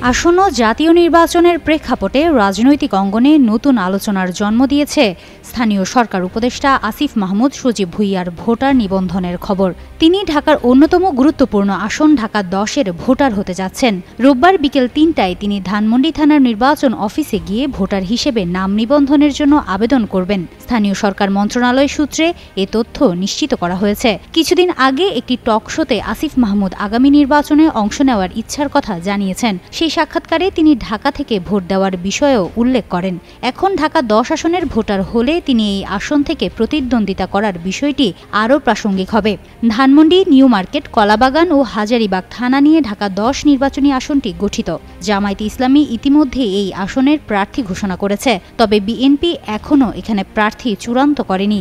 আসন্ন জাতীয় নির্বাচনের প্রেক্ষাপটে রাজনৈতিক অঙ্গনে নতুন আলোচনার জন্ম দিয়েছে স্থানীয় সরকার উপদেষ্টা আসিফ মাহমুদ সজীব ভুঁইয়ার ভোটার নিবন্ধনের খবর। তিনি ঢাকার অন্যতম গুরুত্বপূর্ণ আসন ঢাকা 10-এর ভোটার হতে যাচ্ছেন। রোববার বিকেল ৩টায় তিনি ধানমন্ডি থানার নির্বাচন অফিসে গিয়ে ভোটার হিসেবে নাম নিবন্ধনের জন্য আবেদন করবেন। স্থানীয় সরকার মন্ত্রণালয় সূত্রে এ তথ্য নিশ্চিত করা হয়েছে। কিছুদিন আগে একটি টক শোতে আসিফ মাহমুদ আগামী নির্বাচনে অংশ নেওয়ার ইচ্ছার কথা জানিয়েছেন। সেই সাক্ষাৎকারে তিনি ঢাকা থেকে ভোট দেওয়ার বিষয়েও উল্লেখ করেন। এখন ঢাকা 10 আসনের ভোটার হলে তিনি এই আসন থেকে প্রতিদ্বন্দ্বিতা করার বিষয়টি আরও প্রাসঙ্গিক হবে। ধানমন্ডি, নিউ মার্কেট, কলাবাগান ও হাজারীবাগ থানা নিয়ে ঢাকা 10 নির্বাচনী আসনটি গঠিত। জামায়াতে ইসলামী ইতিমধ্যে এই আসনের প্রার্থী ঘোষণা করেছে, তবে বিএনপি এখনও এখানে প্রার্থী চূড়ান্ত করেনি।